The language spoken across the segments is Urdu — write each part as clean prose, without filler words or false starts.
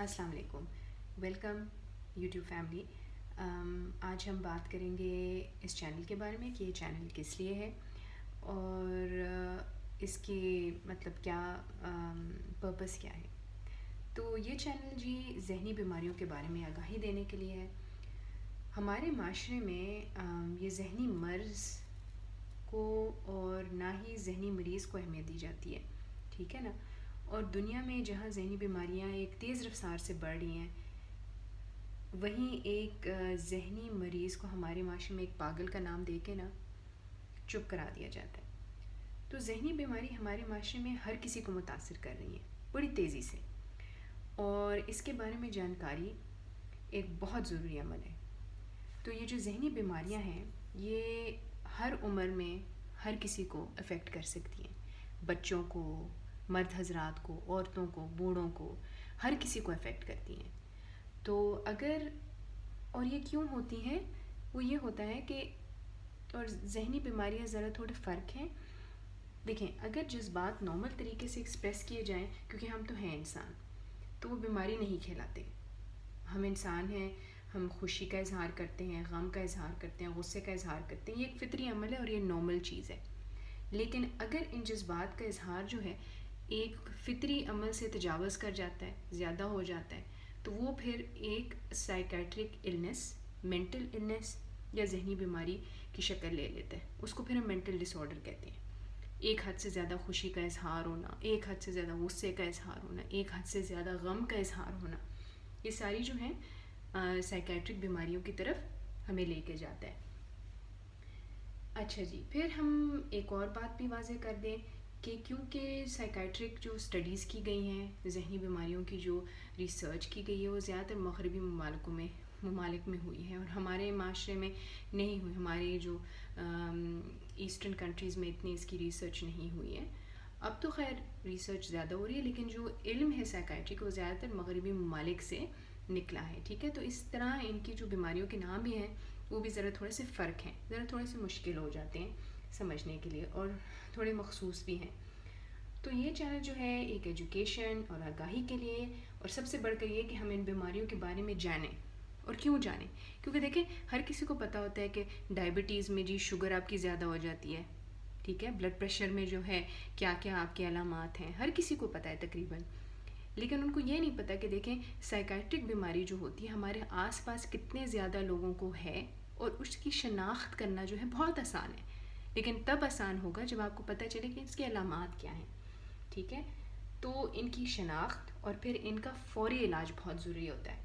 السلام علیکم، ویلکم یوٹیوب فیملی۔ آج ہم بات کریں گے اس چینل کے بارے میں کہ یہ چینل کس لیے ہے اور اس کی مطلب کیا پرپس کیا ہے۔ تو یہ چینل جی ذہنی بیماریوں کے بارے میں آگاہی دینے کے لیے ہے۔ ہمارے معاشرے میں یہ ذہنی مرض کو اور نہ ہی ذہنی مریض کو اہمیت دی جاتی ہے، ٹھیک ہے نا۔ اور دنیا میں جہاں ذہنی بیماریاں ایک تیز رفتار سے بڑھ رہی ہیں، وہیں ایک ذہنی مریض کو ہمارے معاشرے میں ایک پاگل کا نام دے کے نا چپ کرا دیا جاتا ہے۔ تو ذہنی بیماری ہمارے معاشرے میں ہر کسی کو متاثر کر رہی ہے بڑی تیزی سے، اور اس کے بارے میں جانکاری ایک بہت ضروری عمل ہے۔ تو یہ جو ذہنی بیماریاں ہیں یہ ہر عمر میں ہر کسی کو افیکٹ کر سکتی ہیں، بچوں کو، مرد حضرات کو، عورتوں کو، بوڑھوں کو، ہر کسی کو افیکٹ کرتی ہیں۔ تو اور یہ کیوں ہوتی ہیں؟ وہ یہ ہوتا ہے کہ اور ذہنی بیماریاں ذرا تھوڑے فرق ہیں۔ دیکھیں، اگر جذبات نارمل طریقے سے ایکسپریس کیے جائیں، کیونکہ ہم تو ہیں انسان، تو وہ بیماری نہیں کھیلاتے۔ ہم انسان ہیں، ہم خوشی کا اظہار کرتے ہیں، غم کا اظہار کرتے ہیں، غصے کا اظہار کرتے ہیں، یہ ایک فطری عمل ہے اور یہ نارمل چیز ہے۔ لیکن اگر ان جذبات کا اظہار جو ہے ایک فطری عمل سے تجاوز کر جاتا ہے، زیادہ ہو جاتا ہے، تو وہ پھر ایک سائیکیٹرک النس، مینٹل النس یا ذہنی بیماری کی شکل لے لیتا ہے۔ اس کو پھر ہم مینٹل ڈس آرڈر کہتے ہیں۔ ایک حد سے زیادہ خوشی کا اظہار ہونا، ایک حد سے زیادہ غصے کا اظہار ہونا، ایک حد سے زیادہ غم کا اظہار ہونا، یہ ساری جو ہیں سائیکیٹرک بیماریوں کی طرف ہمیں لے کے جاتا ہے۔ اچھا جی، پھر ہم ایک اور بات بھی واضح کر دیں کہ کیونکہ سائیکیٹرک جو اسٹڈیز کی گئی ہیں، ذہنی بیماریوں کی جو ریسرچ کی گئی ہے، وہ زیادہ تر مغربی ممالک میں ہوئی ہے اور ہمارے معاشرے میں نہیں ہوئی۔ ہمارے جو ایسٹرن کنٹریز میں اتنی اس کی ریسرچ نہیں ہوئی ہے۔ اب تو خیر ریسرچ زیادہ ہو رہی ہے، لیکن جو علم ہے سائیکیٹری کا وہ زیادہ تر مغربی ممالک سے نکلا ہے، ٹھیک ہے۔ تو اس طرح ان کی جو بیماریوں کے نام بھی ہیں وہ بھی ذرا تھوڑے سے فرق ہیں، ذرا تھوڑے سے مشکل ہو جاتے ہیں سمجھنے کے لیے اور تھوڑے مخصوص بھی ہیں۔ تو یہ چینل جو ہے ایک ایجوکیشن اور آگاہی کے لیے، اور سب سے بڑھ کر یہ کہ ہم ان بیماریوں کے بارے میں جانیں۔ اور کیوں جانیں؟ کیونکہ دیکھیں، ہر کسی کو پتہ ہوتا ہے کہ ڈائبٹیز میں جی شوگر آپ کی زیادہ ہو جاتی ہے، ٹھیک ہے، بلڈ پریشر میں جو ہے کیا کیا آپ کے علامات ہیں، ہر کسی کو پتہ ہے تقریباً۔ لیکن ان کو یہ نہیں پتہ کہ دیکھیں سائیکیٹرک بیماری جو ہوتی ہے ہمارے آس پاس کتنے زیادہ لوگوں کو ہے، اور اس کی شناخت کرنا جو ہے بہت آسان ہے، لیکن تب آسان ہوگا جب آپ کو پتہ چلے کہ اس کے علامات کیا ہیں، ٹھیک ہے۔ تو ان کی شناخت اور پھر ان کا فوری علاج بہت ضروری ہوتا ہے۔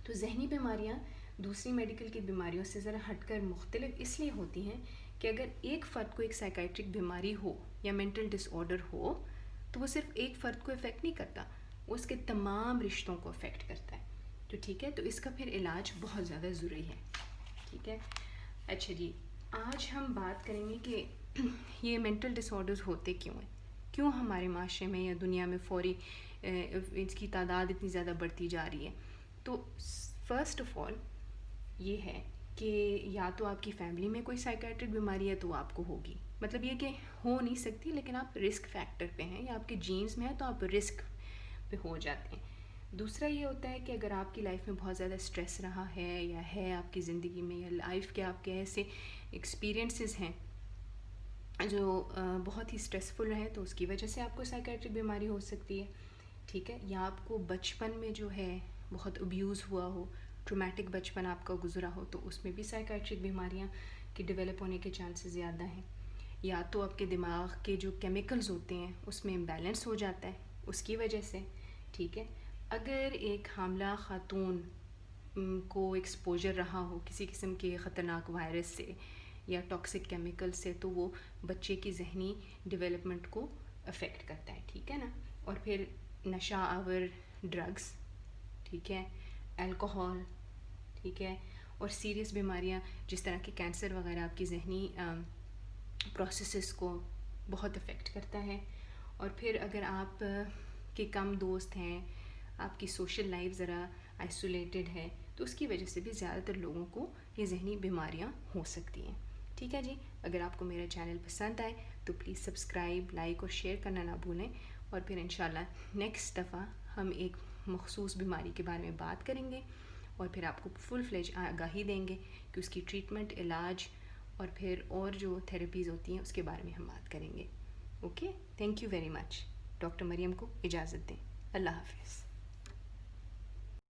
تو ذہنی بیماریاں دوسری میڈیکل کی بیماریوں سے ذرا ہٹ کر مختلف اس لیے ہوتی ہیں کہ اگر ایک فرد کو ایک سائیکیٹرک بیماری ہو یا مینٹل ڈس آرڈر ہو تو وہ صرف ایک فرد کو افیکٹ نہیں کرتا، وہ اس کے تمام رشتوں کو افیکٹ کرتا ہے۔ تو ٹھیک ہے، تو اس کا پھر علاج بہت زیادہ ضروری ہے، ٹھیک ہے۔ اچھا جی، آج ہم بات کریں گے کہ یہ مینٹل ڈس آرڈرز ہوتے کیوں ہیں، کیوں ہمارے معاشرے میں یا دنیا میں فوری اس کی تعداد اتنی زیادہ بڑھتی جا رہی ہے۔ تو فرسٹ آف آل یہ ہے کہ یا تو آپ کی فیملی میں کوئی سائیکیٹرک بیماری ہے تو آپ کو ہوگی، مطلب یہ کہ ہو نہیں سکتی لیکن آپ رسک فیکٹر پہ ہیں، یا آپ کے جینز میں ہے تو آپ رسک پہ ہو جاتے ہیں۔ دوسرا یہ ہوتا ہے کہ اگر آپ کی لائف میں بہت زیادہ اسٹریس رہا ہے یا ہے آپ کی زندگی میں، یا لائف کے آپ کے ایسے ایکسپیرینسز ہیں جو بہت ہی اسٹریسفل رہے، تو اس کی وجہ سے آپ کو سائیکیٹرک بیماری ہو سکتی ہے، ٹھیک ہے۔ یا آپ کو بچپن میں جو ہے بہت ابیوز ہوا ہو، ٹرومیٹک بچپن آپ کا گزرا ہو، تو اس میں بھی سائیکیٹرک بیماریاں کی ڈیولپ ہونے کے چانسز زیادہ ہیں۔ یا تو آپ کے دماغ کے جو کیمیکلز ہوتے ہیں اس میں امبیلنس ہو جاتا ہے اس کی وجہ سے، ٹھیک ہے۔ اگر ایک حاملہ خاتون کو ایکسپوجر رہا ہو کسی قسم کے خطرناک وائرس سے یا ٹاکسک کیمیکل سے، تو وہ بچے کی ذہنی ڈیولپمنٹ کو افیکٹ کرتا ہے، ٹھیک ہے نا۔ اور پھر نشہ آور ڈرگس، ٹھیک ہے، الکوہول، ٹھیک ہے، اور سیریس بیماریاں جس طرح کے کینسر وغیرہ آپ کی ذہنی پروسیسز کو بہت افیکٹ کرتا ہے۔ اور پھر اگر آپ کے کم دوست ہیں، آپ کی سوشل لائف ذرا آئسولیٹڈ ہے، تو اس کی وجہ سے بھی زیادہ تر لوگوں کو یہ ذہنی بیماریاں ہو سکتی ہیں، ٹھیک ہے جی۔ اگر آپ کو میرا چینل پسند آئے تو پلیز سبسکرائب، لائک اور شیئر کرنا نہ بھولیں، اور پھر انشاءاللہ نیکسٹ دفعہ ہم ایک مخصوص بیماری کے بارے میں بات کریں گے اور پھر آپ کو فل فلیج آگاہی دیں گے کہ اس کی ٹریٹمنٹ، علاج اور پھر اور جو تھیراپیز ہوتی ہیں اس کے بارے میں ہم بات کریں گے. Okay, thank you very much. Doctor Maryam کو اجازت دیں. اللہ حافظ.